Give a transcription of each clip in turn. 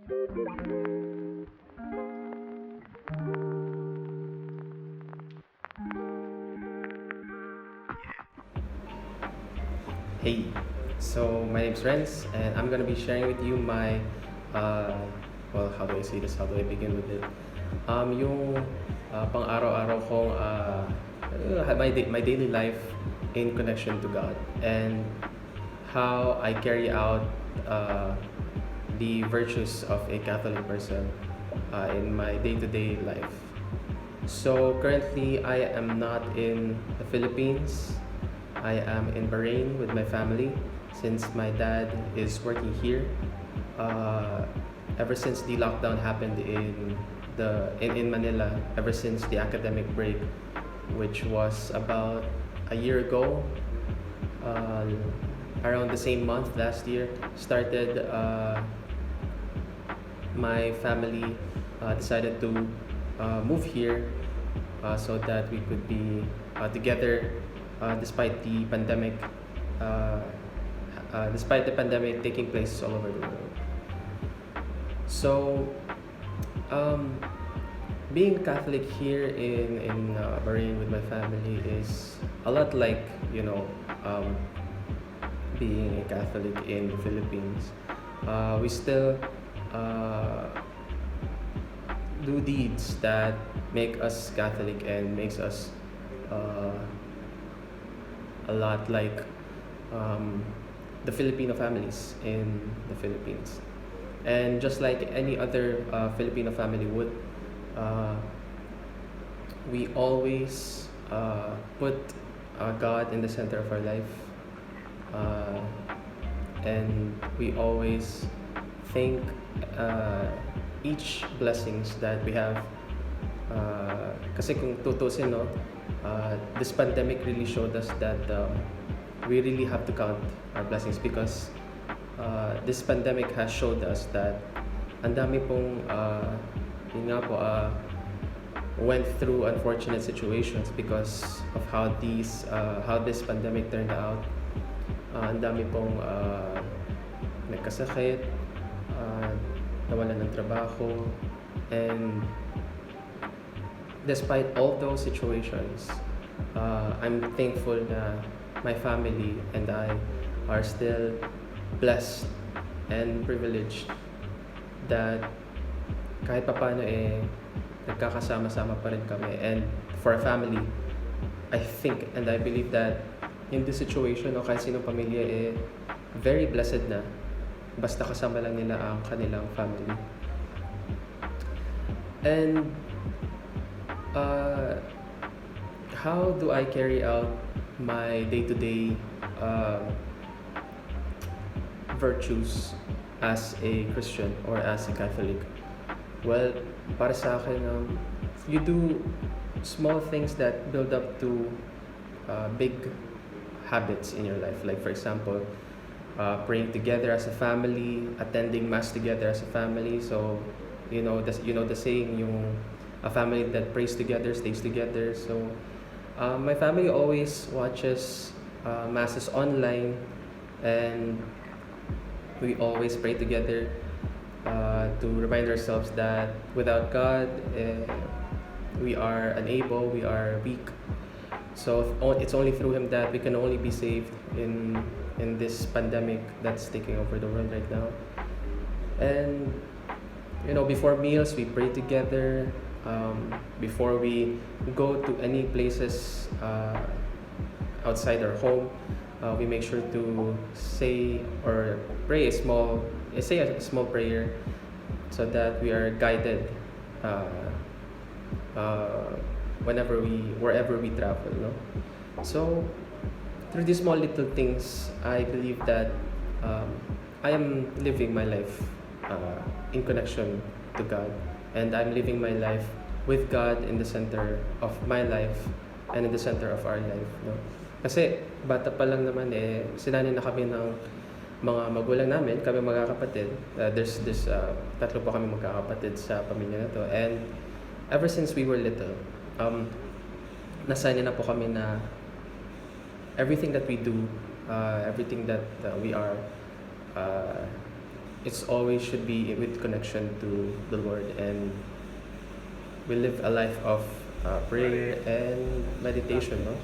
Hey, so my name's Rence, and I'm gonna be sharing with you my, uh, well, how do I say this? How do I begin with it? Yung pang-araw-araw kong, my daily life in connection to God, and how I carry out uh, the virtues of a Catholic person in my day-to-day life. So currently, I am not in the Philippines. I am in Bahrain with my family since my dad is working here. Uh, Ever since the lockdown happened in Manila, ever since the academic break, which was about a year ago, uh, around the same month last year, started. My family decided to move here so that we could be together despite the pandemic, uh, despite the pandemic taking place all over the world. So, um, being Catholic here in Bahrain with my family is a lot like, um, being a Catholic in the Philippines. We still uh, do deeds that make us Catholic and makes us uh, a lot like um, the Filipino families in the Philippines. And just like any other Filipino family would, uh, we always put God in the center of our life. Uh, and we always thank uh, each blessings that we have. Kasi kung tutusin, no, this pandemic really showed us that we really have to count our blessings because this pandemic has showed us that ang dami pong yun nga po, went through unfortunate situations because of how this pandemic turned out. Ang dami pong nagkasakit, nawalan ng trabaho, and despite all those situations, I'm thankful na my family and I are still blessed and privileged that kahit papano nagkakasama-sama pa rin kami. And for a family, I think and I believe that in this situation o kahit sinong pamilya very blessed na basta kasama lang nila ang kanilang family. And how do I carry out my day-to-day virtues as a Christian or as a Catholic? Well, para sa akin, you do small things that build up to big habits in your life. Like for example, praying together as a family, attending mass together as a family. So, you know the saying, yung a family that prays together stays together. So, my family always watches masses online, and we always pray together to remind ourselves that without God, we are unable, we are weak. So it's only through Him that we can only be saved in this pandemic that's taking over the world right now. And before meals, we pray together. Before we go to any places outside our home, we make sure to say or say a small prayer so that we are guided wherever we travel, no? So through these small little things, I believe that I am living my life in connection to God, and I'm living my life with God in the center of my life and in the center of our life, no? Kasi bata pa lang naman sinanay na kami ng mga magulang namin, kami magkakapatid. There's this tatlo po kami magkakapatid sa pamilya na to, and ever since we were little, nasanay na po kami na everything that we do, everything that we are, it's always should be with connection to the Lord, and we live a life of prayer and meditation, no?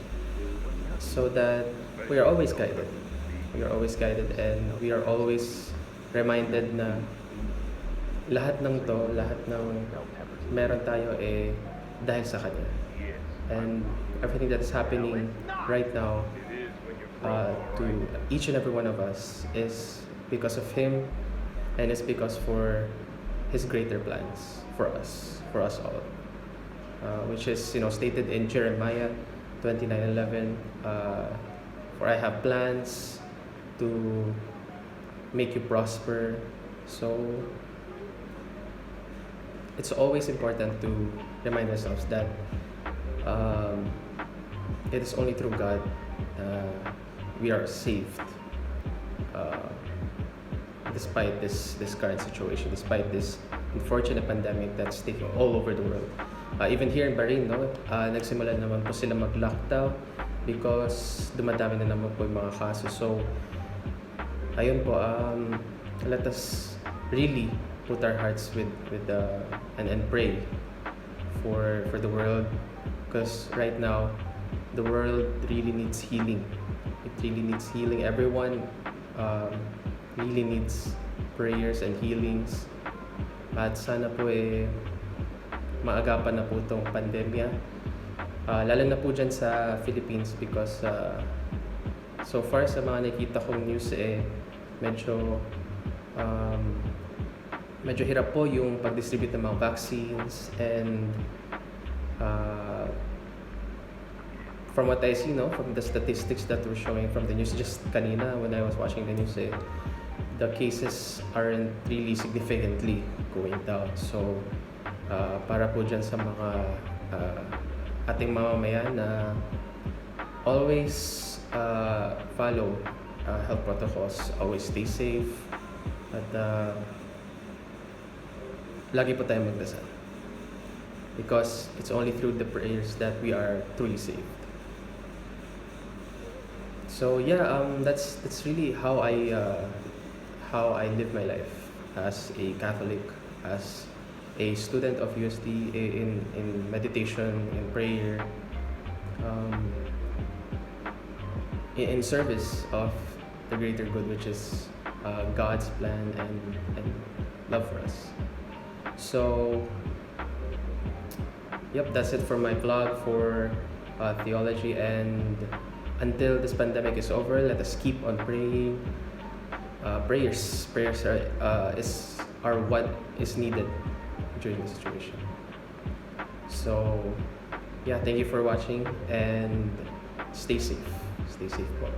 So that we are always guided. We are always guided, and we are always reminded na lahat ng meron tayo dahil sa Kanya. And everything that is happening right now to each and every one of us is because of Him, and it's because for His greater plans for us all, which is stated in Jeremiah 29:11. For I have plans to make you prosper. So it's always important to remind ourselves that it is only through God we are saved, despite this current situation, despite this unfortunate pandemic that's taking all over the world. Even here in Bahrain, nagsimula naman po sila mag-lockdown because dumadami na naman po yung mga kaso. So, ayun po, let us really put our hearts with and pray for the world, because right now the world really needs healing. It really needs healing. Everyone really needs prayers and healings. At sana po maagapan na po itong pandemya. Lalo na po dyan sa Philippines, because so far sa mga nakita kong news medyo hirap po yung pag-distribute ng mga vaccines, and from what I see, from the statistics that were showing from the news just kanina when I was watching the news, the cases aren't really significantly going down. So para po dyan sa mga ating mamamayan na always follow health protocols, always stay safe, at lagi po tayong magdasal, because it's only through the prayers that we are truly saved. So that's really how I live my life as a Catholic, as a student of USD, in meditation, in prayer, in service of the greater good, which is God's plan and love for us. So, that's it for my vlog for theology, and until this pandemic is over, let us keep on praying. Prayers are what is needed during the situation. So, thank you for watching, and stay safe. Stay safe po.